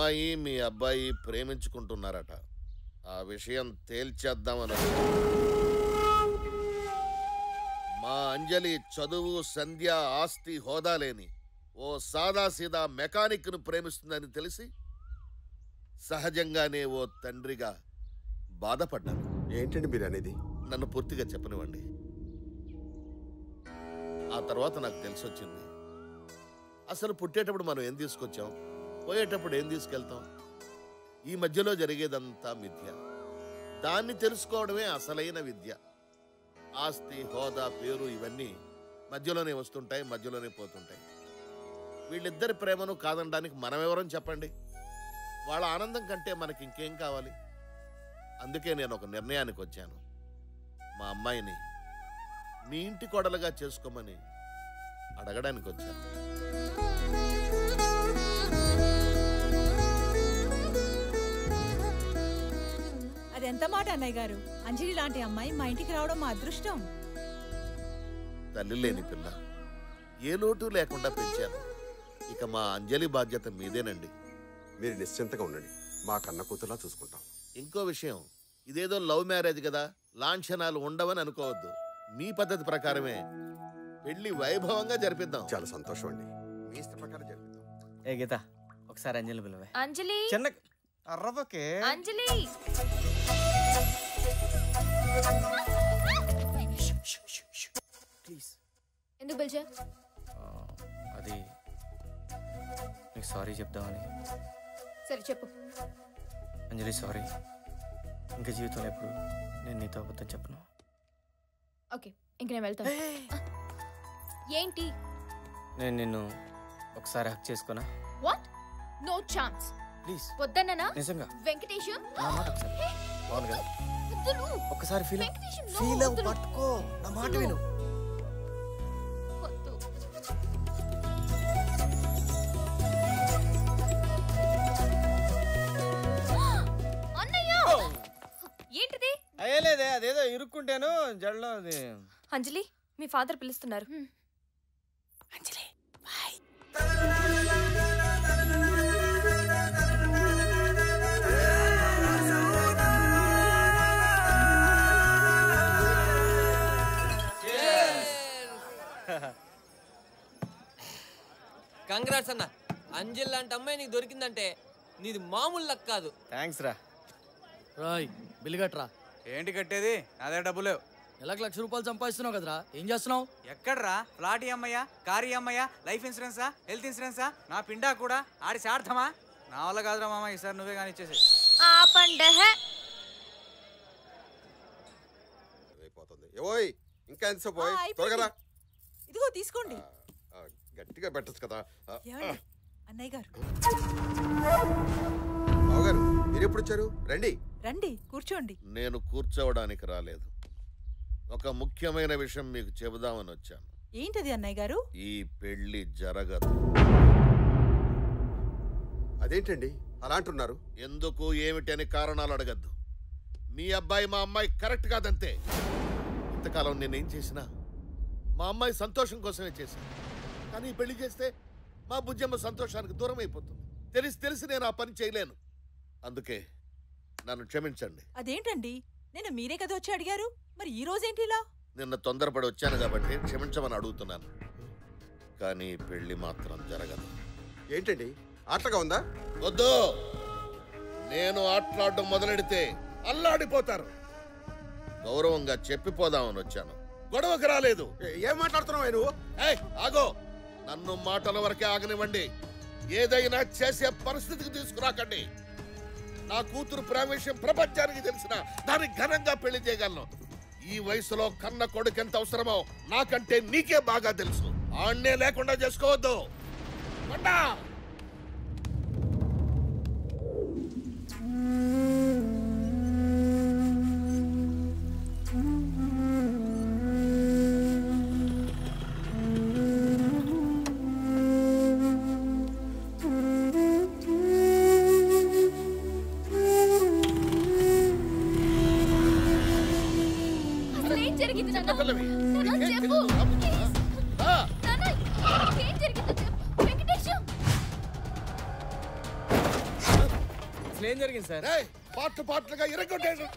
అమ్మాయి మీ అబ్బాయి ప్రేమించుకుంటున్నారట. ఆ విషయం తేల్చేద్దామని. మా అంజలి చదువు, సంధ్య, ఆస్తి, హోదా లేని ఓ సాదాసీదా మెకానిక్ను ప్రేమిస్తుందని తెలిసి సహజంగానే ఓ తండ్రిగా బాధపడ్డాను. ఏంటండి మీరు అనేది? నన్ను పూర్తిగా చెప్పనివ్వండి. ఆ తర్వాత నాకు తెలిసొచ్చింది, అసలు పుట్టేటప్పుడు మనం ఏం తీసుకొచ్చాం, పోయేటప్పుడు ఏం తీసుకెళ్తాం, ఈ మధ్యలో జరిగేదంతా మిథ్య. దాన్ని తెలుసుకోవడమే అసలైన విద్య. ఆస్తి, హోదా, పేరు ఇవన్నీ మధ్యలోనే వస్తుంటాయి, మధ్యలోనే పోతుంటాయి. వీళ్ళిద్దరి ప్రేమను కాదనడానికి మనమెవరం చెప్పండి? వాళ్ళ ఆనందం కంటే మనకి ఇంకేం కావాలి? అందుకే నేను ఒక నిర్ణయానికి వచ్చాను. మా అమ్మాయిని మీ ఇంటి కోడలుగా చేసుకోమని అడగడానికి వచ్చాను. అదెంత మాట అన్నయ్య గారు! అంజలి లాంటి అమ్మాయి మా ఇంటికి రావడం మా అదృష్టం. తల్లి లేని పిల్ల, ఏ లోటు లేకుండా పెంచాను. ఇక మా అంజలి బాధ్యత మీదేనండి. మీరు నిశ్చింతగా ఉండండి, మా కన్న కూతురులా చూసుకుంటాం. ఇంకో విషయం, ఇదేదో లవ్ మ్యారేజ్ కదా, లాంఛనాలు ఉండవని అనుకోవద్దు. మీ పద్ధతి ప్రకారమే పెళ్లి వైభవంగా జరిపిద్దాం. చాలా సంతోషం అండి, మీ ఇష్ట ప్రకారం జరిపిద్దాం. ఏ గీత, ఒకసారి అంజలి పిలవే. అంజలి, చిన్న అర్రవకే. అంజలి, ప్లీజ్. ఎందుకు పిలిచా? అది నీకు సారీ చెప్దామని. సరే చెప్పు. అంజలి సారీ, ఇంకా జీవితంలో ఎప్పుడు నేను నీతో అబద్ధం చెప్పను. ఓకే, ఇంక నేను వెళ్తాను. ఏంటి? నేను నిన్ను ఒకసారి హక్ చేసుకున్నా. వాట్? No chance. ప్లీజ్ వద్దన్నా? నిజంగా వెంకటేష్, నా మాట ఒకసారి. బాగుంది కదా? వద్దులు. ఒక్కసారి ఫీల్ వెంకటేష్, నో, ఫీల్ వద్దులు. పట్టుకో, నా మాట విను. వద్దు. అన్నయ్య, ఏంటిది? అయ్యలేదే, అదేదో ఇరుక్కుంటాను జడలో. అది అంజలి, మీ ఫాదర్ పిలుస్తున్నారు. అంజలి, బాయ్. కంగ్రాట్స్ అన్న. అంజలి లాంటి అమ్మాయి నీకు దొరికిందంటే నీది మామూలు లక్ కాదు. థ్యాంక్స్ రా. రాయ్, బిల్లు కట్టరా. ఏంటి కట్టేది? అదే డబ్బులు. నెలకు ₹1,00,000 సంపాదిస్తున్నావు కదరా, ఏం చేస్తున్నావు? ఎక్కడ్రా? ఫ్లాట్ అమ్మయ్యా, కారు అమ్మయ్యా, లైఫ్ ఇన్సూరెన్సా, హెల్త్ ఇన్సూరెన్సా, నా పిండా కూడా ఆడి సార్థమా? నా వల్ల కాదురా మామ, ఈసారి నువ్వే కానీ ఇచ్చేసి. ఓయ్, ఇంకా ఎంతసేపు పోయి? త్వరగా రా. ఇదిగో తీసుకోండి. గట్టిగా పెట్టచ్చు కదా. అన్నయ్య గారు, బావగారు, మీరు ఎప్పుడు వచ్చారు? రండి రండి, కూర్చోండి. నేను కూర్చోవడానికి రాలేదు, ఒక ముఖ్యమైన విషయం మీకు చెబుదామని వచ్చాను. ఏంటది అన్నయ్య గారు? ఈ పెళ్లి జరగదు. అదేంటండి అలా అంటున్నారు? ఎందుకు, ఏమిటి అని కారణాలు అడగద్దు. మీ అబ్బాయి మా అమ్మాయి కరెక్ట్ కాదంతే. ఇంతకాలం నేనేం చేసినా మా అమ్మాయి సంతోషం కోసమే చేశాను. కానీ పెళ్లి చేస్తే మా బుజ్జమ్మ సంతోషానికి దూరం అయిపోతుంది. తెలిసి నేను ఆ పని చేయలేను. అందుకే నన్ను క్షమించండి. అదేంటండి, నేను మీరే కదా వచ్చి అడిగారు, మరి ఈ రోజేంటి ఇలా? నిన్న తొందరపడి వచ్చాను కాబట్టి క్షమించమని అడుగుతున్నాను. కానీ పెళ్లి మాత్రం జరగదు. ఏంటండి, ఆటగా ఉందా? వద్దు, నేను ఆటలాడడం మొదలెడితే అల్లాడిపోతారు. గౌరవంగా చెప్పిపోదామని వచ్చాను, గొడవకు రాలేదు. ఏం మాట్లాడుతున్నావు నువ్వు? ఆగో, నన్ను మాటల వరకే ఆగనివ్వండి. ఏదైనా చేసే పరిస్థితికి తీసుకురాకండి. నా కూతురు ప్రేమ విషయం ప్రపంచానికి తెలిసిన దాన్ని ఘనంగా పెళ్లి చేయగలను. ఈ వయసులో కన్న కొడుకు ఎంత అవసరమో నాకంటే నీకే బాగా తెలుసు. ఆన్నే లేకుండా చేసుకోవద్దు. ఏం జరిగింది సార్? పాటలుగా ఇరగొట్టాడు.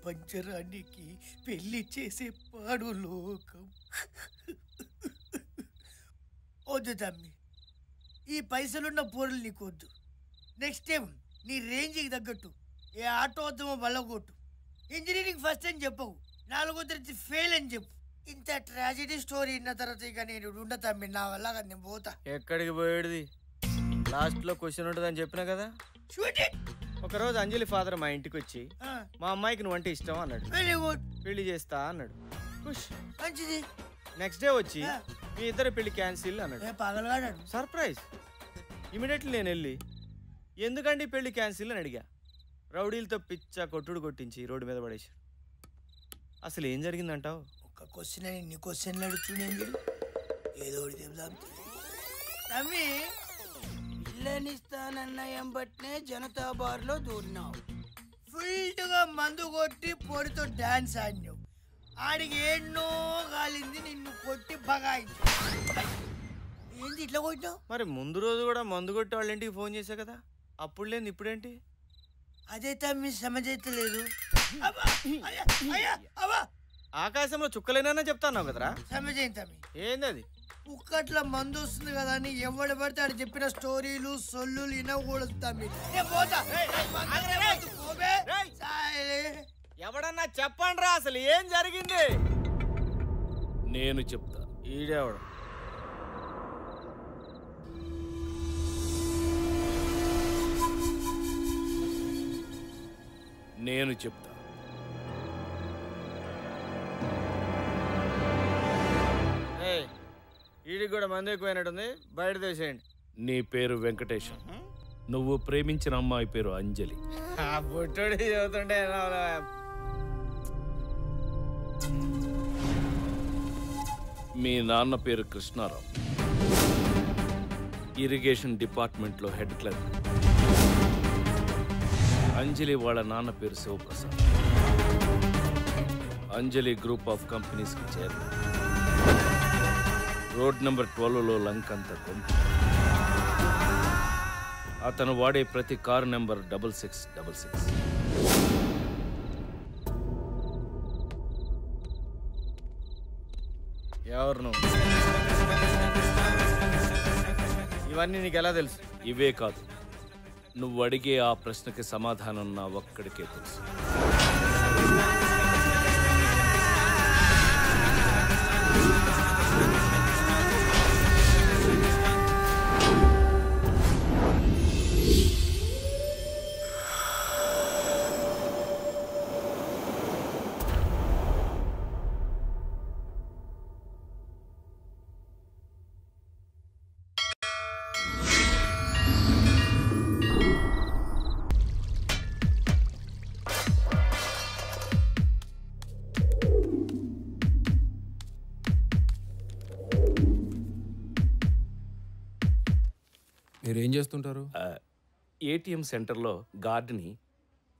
పంచరానికి పెళ్లి చేసే పాడు లోకం. వద్దు తమ్మి, ఈ పైసలున్న పోరులు నీకు వద్దు. నెక్స్ట్ టైం నీ రేంజ్కి తగ్గట్టు ఏ ఆటో వద్దామో వల్లగొట్టు. ఇంజనీరింగ్ ఫస్ట్ అని చెప్పవు, 4వ తరగతి ఫెయిల్ అని చెప్పు. ఇంత ట్రాజెడీ స్టోరీ విన్న తర్వాత ఇక నేను ఉండ తమ్మి, నా వల్ల నేను పోతా. ఎక్కడికి పోయేది? లాస్ట్లో క్వశ్చన్ ఉంటుందని చెప్పినా కదా. ఒకరోజు అంజలి ఫాదర్ మా ఇంటికి వచ్చి మా అమ్మాయికి నువ్వు అంటే ఇష్టం అన్నాడు. పెళ్లి చేస్తా అన్నాడు. మంచిది. నెక్స్ట్ డే వచ్చి మీ ఇద్దరు పెళ్లి క్యాన్సిల్ అన్నాడు. సర్ప్రైజ్. ఇమీడియట్లీ నేను వెళ్ళి ఎందుకండి పెళ్లి క్యాన్సిల్ అని అడిగా. రౌడీలతో పిచ్చ కొట్టుడు కొట్టించి రోడ్డు మీద పడేశాడు. అసలు ఏం జరిగిందంటావు? ఒక క్వశ్చన్ అని ఇన్ని క్వశ్చన్లు అడుగుతున్నాను. ఏదో తమ్మి, పిల్లనిస్తానన్న ఎంబట్నే జనతా బార్లో దూరినావు. ఫుల్గా మందు కొట్టి పొడితో డాన్స్ ఆడినావు. ఆడికి ఎన్నో కాలింది, నిన్ను కొట్టి బగాయించు. ఏంది ఇట్లా కొట్టినావు? మరి ముందు రోజు కూడా మందు కొట్టి వాళ్ళ ఇంటికి ఫోన్ చేశా కదా, అప్పుడు లేదు ఇప్పుడేంటి? అదే తమ్మి సమజైతలేదు. ఆకాశంలో చుక్కలేనా చెప్తాన్నావు కదరా. సమజైంది తమ్మి. ఏంది అది? ఉక్కట్ల మందు వస్తుంది కదా అని ఎవడు పడితే ఆడు చెప్పిన స్టోరీలు సొల్లు వినకూడదు తమ్మి. ఎవడన్నా చెప్పండి రా, అసలు ఏం జరిగింది? నేను చెప్తా. ఈడేవాడు నేను చెప్తా. ఈడికి కూడా మంది ఎక్కువైనట్టుంది, బయట తీసేయండి. నీ పేరు వెంకటేశం, నువ్వు ప్రేమించిన అమ్మాయి పేరు అంజలి. బుట్టడి చదువుతుంటే మీ నాన్న పేరు కృష్ణారావు, ఇరిగేషన్ డిపార్ట్మెంట్లో హెడ్ క్లర్క్. అంజలి వాళ్ళ నాన్న పేరు శివప్రసాద్, అంజలి గ్రూప్ ఆఫ్ కంపెనీస్కి చైర్మన్. రోడ్ నెంబర్ 12లో లంక్ అంత కొంత. అతను వాడే ప్రతి కారు నెంబర్ 6666. ఎవరు నువ్వు? ఇవన్నీ నీకు ఎలా తెలుసు? ఇవే కాదు, నువ్వు అడిగే ఆ ప్రశ్నకి సమాధానం నా ఒక్కడికే తెలుసు. మీరేం చేస్తుంటారు? ఏటీఎం సెంటర్లో గార్డ్ని.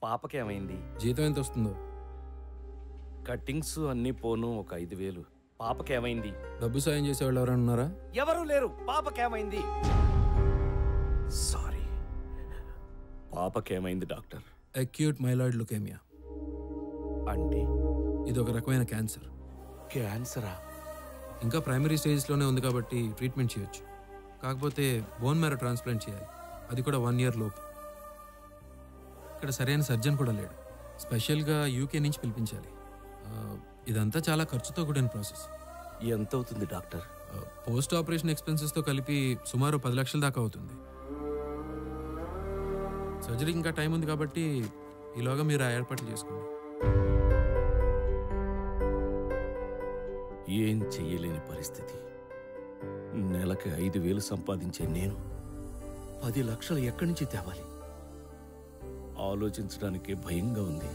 పాపకేమైంది? జీతం ఎంత వస్తుందో? కట్టింగ్స్ అన్నీ పోను ఒక 5,000. పాపకేమైంది? డబ్బు సాయం చేసేవాళ్ళు ఎవరైనా ఉన్నారా? ఎవరూ లేరు. పాపకేమైంది? సారీ, పాపకేమైంది డాక్టర్? Acute myeloid leukaemia. అంటే ఇది ఒక రకమైన క్యాన్సర్. క్యాన్సరా? ఇంకా ప్రైమరీ స్టేజ్లోనే ఉంది కాబట్టి ట్రీట్మెంట్ చేయొచ్చు. కాకపోతే బోన్ మ్యారో ట్రాన్స్ప్లాంట్ చేయాలి, అది కూడా 1 year లోపు. ఇక్కడ సరైన సర్జన్ కూడా లేడు, స్పెషల్గా యూకే నుంచి పిలిపించాలి. ఇదంతా చాలా ఖర్చుతో కూడిన ప్రాసెస్. ఎంత అవుతుంది డాక్టర్? పోస్ట్ ఆపరేషన్ ఎక్స్పెన్సెస్తో కలిపి సుమారు 10 లక్షల దాకా అవుతుంది. సర్జరీకి ఇంకా టైం ఉంది కాబట్టి ఈలోగా మీరు ఆ ఏర్పాట్లు చేసుకోండి. ఏం చెయ్యలేని పరిస్థితి. నెలకి 5,000 సంపాదించే నేను 10 లక్షలు ఎక్కడి నుంచి తేవాలి? ఆలోచించడానికే భయంగా ఉంది.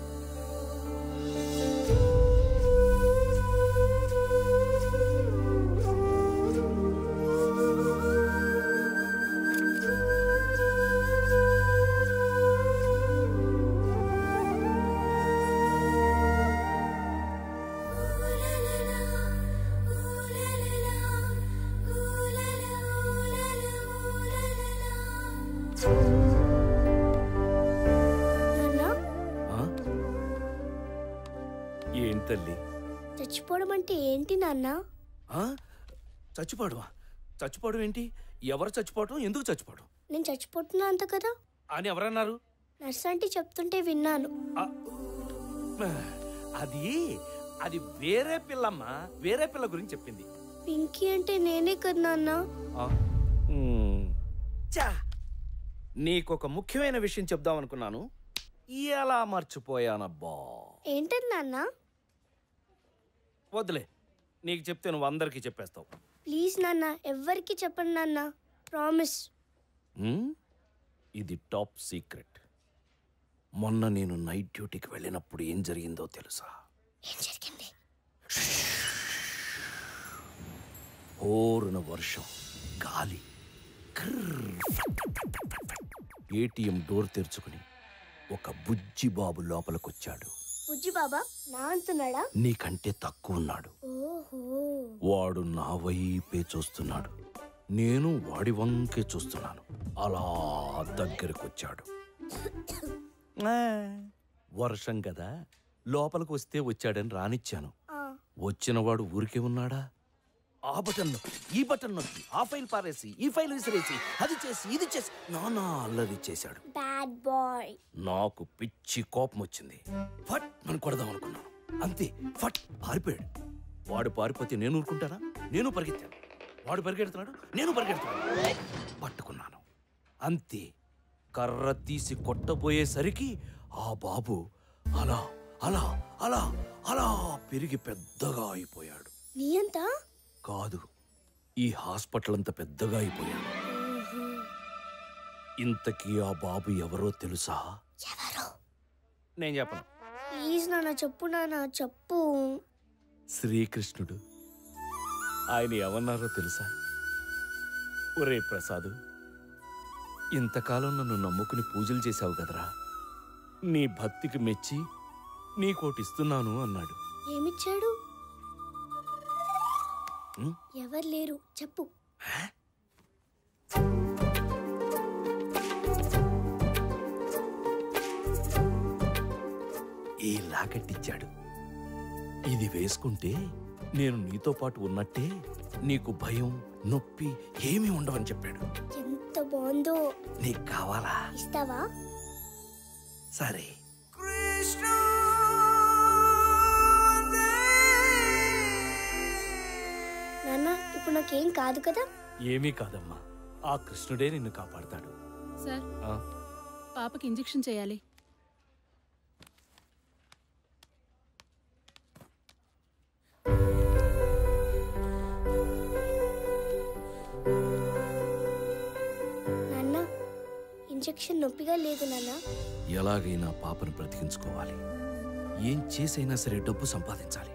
ఏంటి తల్లి? చచ్చిపోవడం అంటే ఏంటి నాన్న? చచ్చిపోవడమా? చచ్చిపోవడం ఏంటి? ఎవరు చచ్చిపోవడం? ఎందుకు చచ్చిపోవడం? నేను చచ్చిపోతున్నా అంత కదా అని ఎవరన్నారు? నర్స్ అంటే చెప్తుంటే విన్నాను. అది వేరే పిల్లమ్మా, వేరే పిల్ల గురించి చెప్పింది. పింకీ అంటే నేనే కదా నాన్న. నీకొక ముఖ్యమైన విషయం చెప్దాం అనుకున్నాను, ఎలా మర్చిపోయానబ్బా. ఏంటది నాన్న? వద్దులే, నీకు చెప్తే నువ్వు అందరికీ చెప్పేస్తావు. ప్లీజ్ నాన్న, ఎవ్వరికి చెప్పండి నాన్న, ప్రామిస్. ఇది టాప్ సీక్రెట్. మొన్న నేను నైట్ డ్యూటీకి వెళ్ళినప్పుడు ఏం జరిగిందో తెలుసా? ఏం జరిగింది? ఓరున వర్షం, గాలి, ఏటీఎం డోర్ తెరుచుకుని ఒక బుజ్జి బాబు లోపలికొచ్చాడు. బుజ్జి బాబా నా అంటున్నాడా? నీకంటే తక్కువ ఉన్నాడు. ఓహో. వాడు నా వైపే చూస్తున్నాడు, నేను వాడి వంకే చూస్తున్నాను. అలా దగ్గరకొచ్చాడు. వర్షం కదా, లోపలికి వస్తే వచ్చాడని రానిచ్చాను. వచ్చినవాడు ఊరికే ఉన్నాడా? ఆ బటన్ నొక్కి, ఈ బటన్ నొక్కి, ఆ ఫైల్ పారేసి, ఈ ఫైల్ విసిరేసి, అది చేసి, ఇది చేసి నానా అల్లరి చేశాడు. Bad boy. నాకు పిచ్చి కోపం వచ్చింది. ఫట్ నన్ను కొడదాం అనుకున్నాను, అంతే ఫట్ పారిపోయాడు. వాడు పారిపోతే నేను ఊరుకుంటానా? నేను పరిగెత్తాను. వాడు పరిగెడుతున్నాడు, నేను పరిగెడుతున్నాను. పట్టుకున్నాను, అంతే. కర్ర తీసి కొట్టబోయేసరికి ఆ బాబు అలా అలా అలా అలా పెరిగి పెద్దగా అయిపోయాడు. నీ అంత కాదు, ఈ హాస్పిటల్ అంత పెద్దగా అయిపోయాడు. ఇంతకీ ఆ బాబు ఎవరో తెలుసా? నేను చెప్పను. ప్లీజ్ నాన్న చెప్పు, నాన్న చెప్పు. శ్రీకృష్ణుడు. ఆయన ఏమన్నారో తెలుసా? ఒరే ప్రసాదు, ఇంతకాలం నన్ను నమ్ముకుని పూజలు చేశావు కదరా, నీ భక్తికి మెచ్చి నీకోటిస్తున్నాను అన్నాడు. ఏమిచ్చాడు? ఎవరు లేరు, చెప్పు. ఈ లాకెట్టిచ్చాడు. ఇది వేసుకుంటే నేను నీతో పాటు ఉన్నట్టే, నీకు భయం నొప్పి ఏమీ ఉండవని చెప్పాడు. ఎంత బాగుందో. నీకు కావాలా? ఇస్తావా? సరే. నాన్న, ఇప్పుడు నాకేం కాదు కదా? ఏమీ కాదమ్మా, ఆ కృష్ణుడే నిన్ను కాపాడతాడు. సార్, పాపకి ఇంజెక్షన్ చేయాలి. నాన్న, ఇంజెక్షన్ నొప్పిగా లేదు నాన్న. ఎలాగైనా పాపను బ్రతికించుకోవాలి. ఏం చేసైనా సరే డబ్బు సంపాదించాలి.